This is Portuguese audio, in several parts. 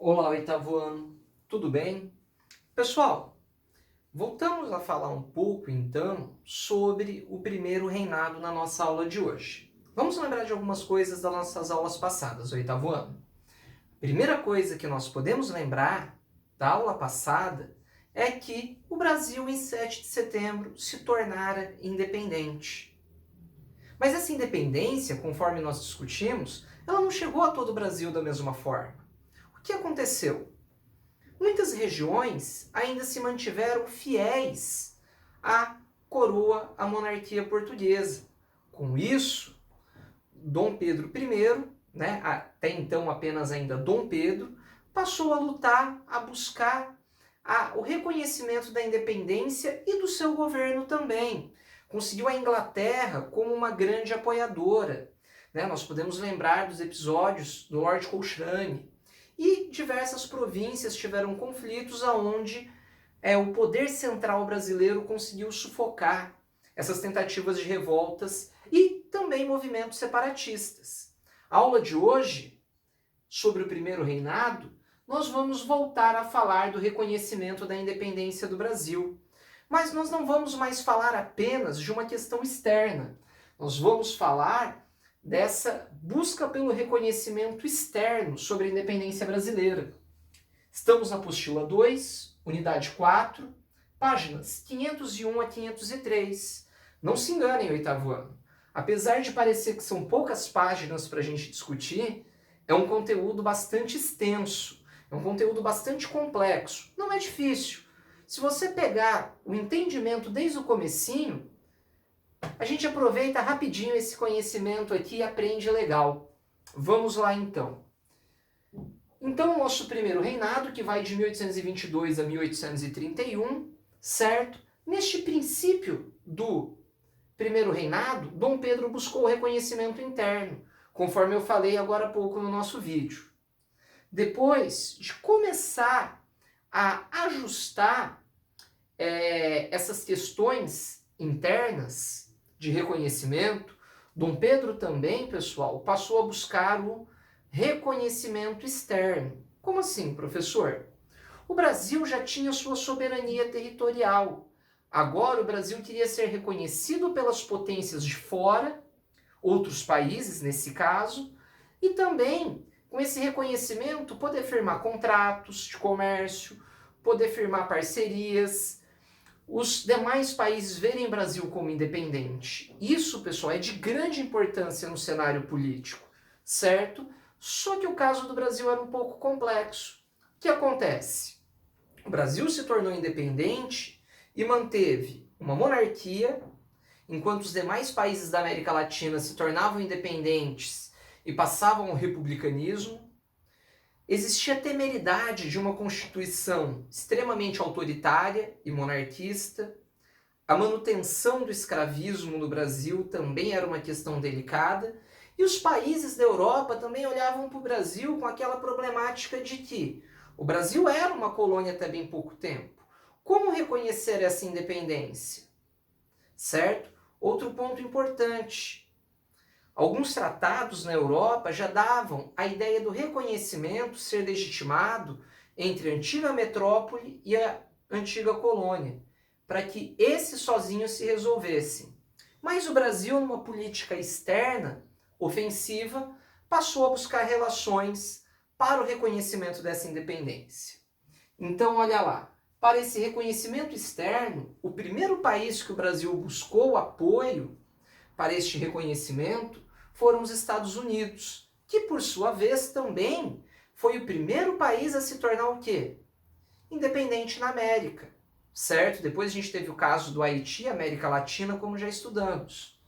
Olá, oitavo ano, tudo bem? Pessoal, voltamos a falar um pouco então sobre o primeiro reinado na nossa aula de hoje. Vamos lembrar de algumas coisas das nossas aulas passadas, oitavo ano. Primeira coisa que nós podemos lembrar da aula passada é que o Brasil, em 7 de setembro, se tornara independente. Mas essa independência, conforme nós discutimos, ela não chegou a todo o Brasil da mesma forma. O que aconteceu? Muitas regiões ainda se mantiveram fiéis à coroa, à monarquia portuguesa. Com isso, Dom Pedro I, né, até então apenas ainda Dom Pedro, passou a lutar, a buscar o reconhecimento da independência e do seu governo também. Conseguiu a Inglaterra como uma grande apoiadora. Né? Nós podemos lembrar dos episódios do Lord Cochrane, e diversas províncias tiveram conflitos aonde o poder central brasileiro conseguiu sufocar essas tentativas de revoltas e também movimentos separatistas. A aula de hoje, sobre o primeiro reinado, nós vamos voltar a falar do reconhecimento da independência do Brasil. Mas nós não vamos mais falar apenas de uma questão externa. Nós vamos falar dessa busca pelo reconhecimento externo sobre a independência brasileira. Estamos na apostila 2, unidade 4, páginas 501 a 503. Não se enganem, oitavo ano. Apesar de parecer que são poucas páginas para a gente discutir, é um conteúdo bastante extenso, é um conteúdo bastante complexo. Não é difícil. Se você pegar o entendimento desde o comecinho, a gente aproveita rapidinho esse conhecimento aqui e aprende legal. Vamos lá então. Então, o nosso primeiro reinado, que vai de 1822 a 1831, certo? Neste princípio do primeiro reinado, Dom Pedro buscou o reconhecimento interno, conforme eu falei agora há pouco no nosso vídeo. Depois de começar a ajustar essas questões internas de reconhecimento, Dom Pedro também, pessoal, passou a buscar o reconhecimento externo. Como assim, professor? O Brasil já tinha sua soberania territorial. Agora o Brasil queria ser reconhecido pelas potências de fora, outros países nesse caso, e também, com esse reconhecimento, poder firmar contratos de comércio, poder firmar parcerias, os demais países verem o Brasil como independente. Isso, pessoal, é de grande importância no cenário político, certo? Só que o caso do Brasil era um pouco complexo. O que acontece? O Brasil se tornou independente e manteve uma monarquia, enquanto os demais países da América Latina se tornavam independentes e passavam ao republicanismo. Existia a temeridade de uma constituição extremamente autoritária e monarquista. A manutenção do escravismo no Brasil também era uma questão delicada. E os países da Europa também olhavam para o Brasil com aquela problemática de que o Brasil era uma colônia até bem pouco tempo. Como reconhecer essa independência? Certo? Outro ponto importante. Alguns tratados na Europa já davam a ideia do reconhecimento ser legitimado entre a antiga metrópole e a antiga colônia, para que esses sozinhos se resolvessem. Mas o Brasil, numa política externa, ofensiva, passou a buscar relações para o reconhecimento dessa independência. Então, olha lá, para esse reconhecimento externo, o primeiro país que o Brasil buscou apoio para este reconhecimento foram os Estados Unidos, que por sua vez também foi o primeiro país a se tornar o quê? Independente na América, certo? Depois a gente teve o caso do Haiti, América Latina, como já estudamos.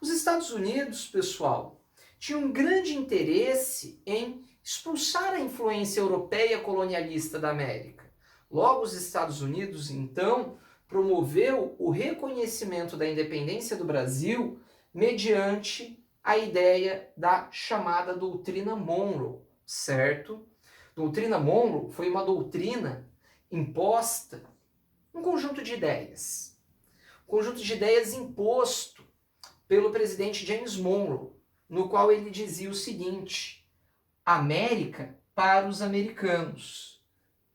Os Estados Unidos, pessoal, tinham um grande interesse em expulsar a influência europeia colonialista da América. Logo, os Estados Unidos, então, promoveu o reconhecimento da independência do Brasil mediante a ideia da chamada doutrina Monroe, certo? Doutrina Monroe foi uma doutrina imposta, um conjunto de ideias. Um conjunto de ideias imposto pelo presidente James Monroe, no qual ele dizia o seguinte: a América para os americanos.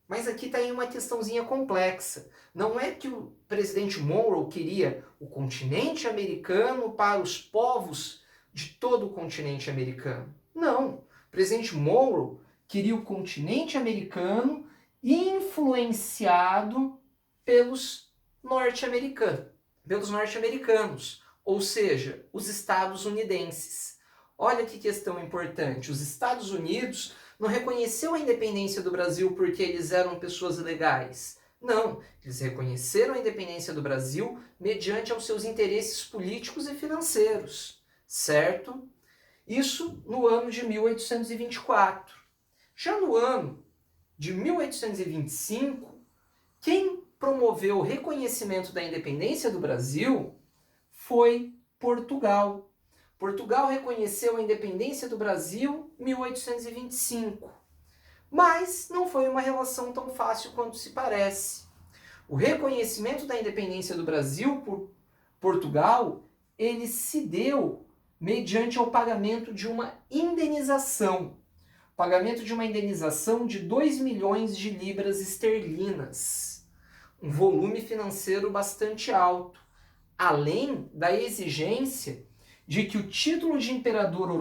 Mas aqui está aí uma questãozinha complexa. Não é que o presidente Monroe queria o continente americano para os povos de todo o continente americano. Não. O presidente Monroe queria o continente americano influenciado pelos norte-americanos, ou seja, os estadunidenses. Olha que questão importante. Os Estados Unidos não reconheceu a independência do Brasil porque eles eram pessoas ilegais. Não, eles reconheceram a independência do Brasil mediante aos seus interesses políticos e financeiros, certo? Isso no ano de 1824. Já no ano de 1825, quem promoveu o reconhecimento da independência do Brasil foi Portugal. Portugal reconheceu a independência do Brasil em 1825. Mas não foi uma relação tão fácil quanto se parece. O reconhecimento da independência do Brasil por Portugal, ele se deu mediante ao pagamento de uma indenização. Pagamento de uma indenização de 2 milhões de libras esterlinas. Um volume financeiro bastante alto. Além da exigência de que o título de imperador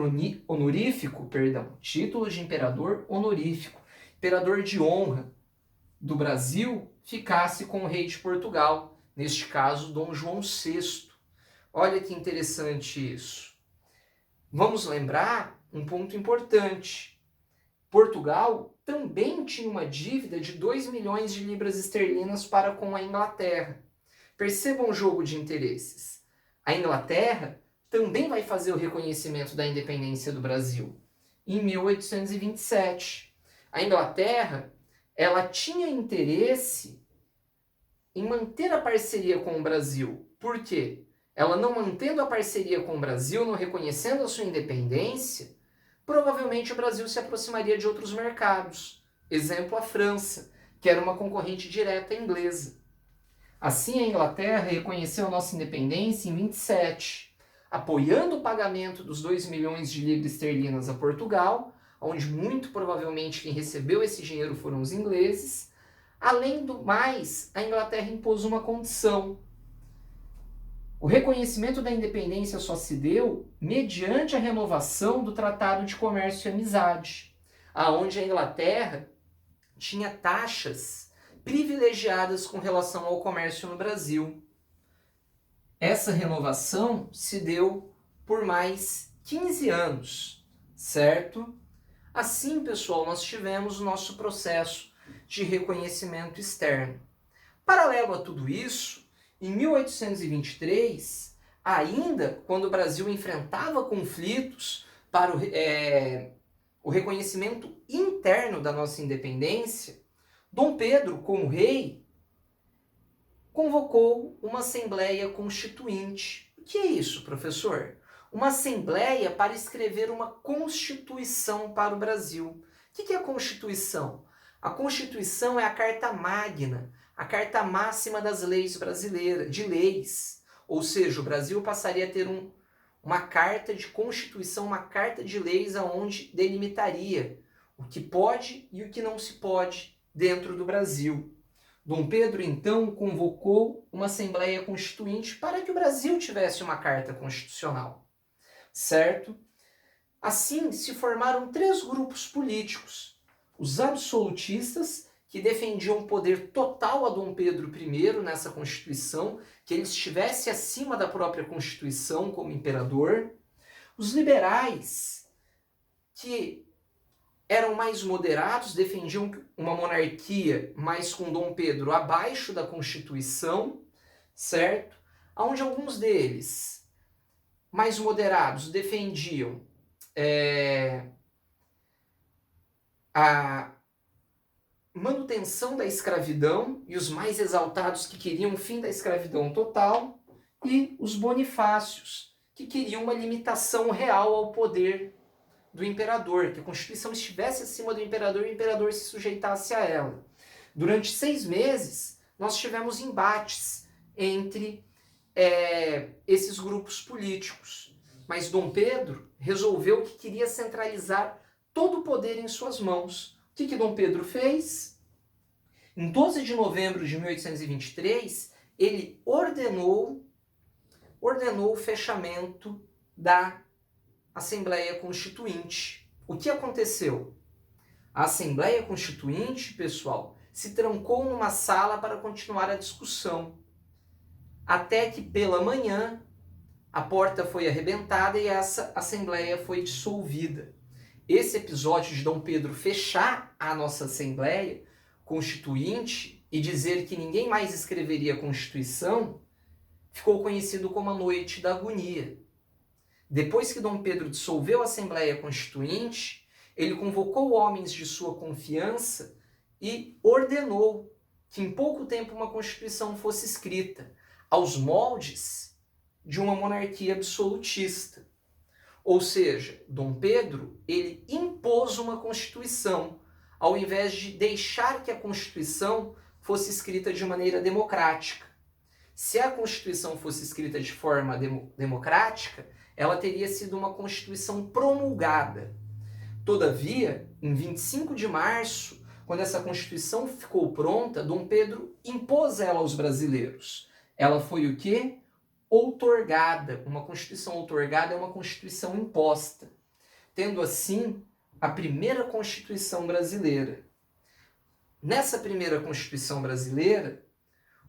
honorífico, imperador de honra do Brasil, ficasse com o rei de Portugal, neste caso, Dom João VI. Olha que interessante isso. Vamos lembrar um ponto importante. Portugal também tinha uma dívida de 2 milhões de libras esterlinas para com a Inglaterra. Percebam o jogo de interesses. A Inglaterra também vai fazer o reconhecimento da independência do Brasil em 1827. A Inglaterra, ela tinha interesse em manter a parceria com o Brasil. Por quê? Ela não mantendo a parceria com o Brasil, não reconhecendo a sua independência, provavelmente o Brasil se aproximaria de outros mercados. Exemplo, a França, que era uma concorrente direta inglesa. Assim, a Inglaterra reconheceu a nossa independência em 27, apoiando o pagamento dos 2 milhões de libras esterlinas a Portugal, onde muito provavelmente quem recebeu esse dinheiro foram os ingleses. Além do mais, a Inglaterra impôs uma condição. O reconhecimento da independência só se deu mediante a renovação do Tratado de Comércio e Amizade, aonde a Inglaterra tinha taxas privilegiadas com relação ao comércio no Brasil. Essa renovação se deu por mais 15 anos, certo? Assim, pessoal, nós tivemos o nosso processo de reconhecimento externo. Paralelo a tudo isso, em 1823, ainda quando o Brasil enfrentava conflitos para o reconhecimento interno da nossa independência, Dom Pedro, como rei, convocou uma Assembleia Constituinte. O que é isso, professor? Uma Assembleia para escrever uma Constituição para o Brasil. O que é a Constituição? A Constituição é a Carta Magna, a Carta Máxima das leis brasileiras, de leis. Ou seja, o Brasil passaria a ter uma carta de Constituição, uma carta de leis onde delimitaria o que pode e o que não se pode dentro do Brasil. Dom Pedro, então, convocou uma Assembleia Constituinte para que o Brasil tivesse uma carta constitucional, certo? Assim, se formaram 3 grupos políticos. Os absolutistas, que defendiam o poder total a Dom Pedro I nessa Constituição, que ele estivesse acima da própria Constituição como imperador. Os liberais, que eram mais moderados, defendiam uma monarquia, mas com Dom Pedro abaixo da Constituição, certo? Onde alguns deles, mais moderados, defendiam a manutenção da escravidão, e os mais exaltados que queriam o fim da escravidão total, e os bonifácios, que queriam uma limitação real ao poder do imperador, que a Constituição estivesse acima do imperador e o imperador se sujeitasse a ela. Durante 6 meses, nós tivemos embates entre esses grupos políticos, mas Dom Pedro resolveu que queria centralizar todo o poder em suas mãos. O que Dom Pedro fez? Em 12 de novembro de 1823, ele ordenou o fechamento da Assembleia Constituinte. O que aconteceu? A Assembleia Constituinte, pessoal, se trancou numa sala para continuar a discussão, até que pela manhã a porta foi arrebentada e essa Assembleia foi dissolvida. Esse episódio de Dom Pedro fechar a nossa Assembleia Constituinte e dizer que ninguém mais escreveria a Constituição ficou conhecido como a Noite da Agonia. Depois que Dom Pedro dissolveu a Assembleia Constituinte, ele convocou homens de sua confiança e ordenou que em pouco tempo uma Constituição fosse escrita, aos moldes de uma monarquia absolutista. Ou seja, Dom Pedro, ele impôs uma Constituição, ao invés de deixar que a Constituição fosse escrita de maneira democrática. Se a Constituição fosse escrita de forma democrática, ela teria sido uma Constituição promulgada. Todavia, em 25 de março, quando essa Constituição ficou pronta, Dom Pedro impôs ela aos brasileiros. Ela foi o quê? Outorgada. Uma Constituição outorgada é uma Constituição imposta. Tendo assim, a primeira Constituição brasileira. Nessa primeira Constituição brasileira,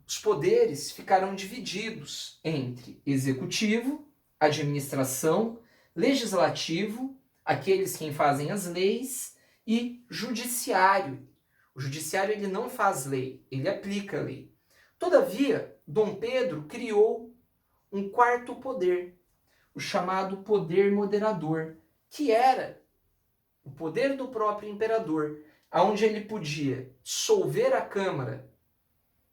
os poderes ficaram divididos entre executivo, administração, legislativo, aqueles quem fazem as leis, e judiciário. O judiciário ele não faz lei, ele aplica a lei. Todavia, Dom Pedro criou um quarto poder, o chamado poder moderador, que era o poder do próprio imperador, onde ele podia dissolver a Câmara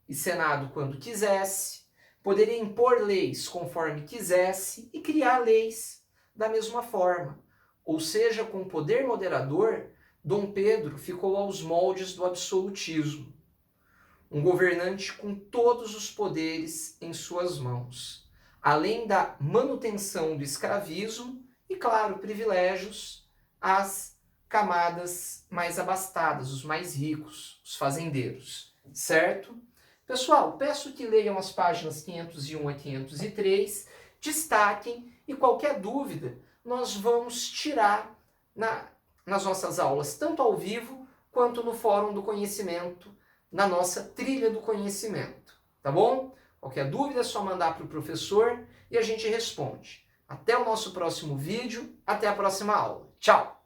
e Senado quando quisesse, poderia impor leis conforme quisesse e criar leis da mesma forma. Ou seja, com o poder moderador, Dom Pedro ficou aos moldes do absolutismo. Um governante com todos os poderes em suas mãos. Além da manutenção do escravismo e, claro, privilégios às camadas mais abastadas, os mais ricos, os fazendeiros. Certo? Pessoal, peço que leiam as páginas 501 a 503, destaquem e qualquer dúvida nós vamos tirar nas nossas aulas, tanto ao vivo quanto no Fórum do Conhecimento, na nossa trilha do conhecimento. Tá bom? Qualquer dúvida é só mandar para o professor e a gente responde. Até o nosso próximo vídeo, até a próxima aula. Tchau!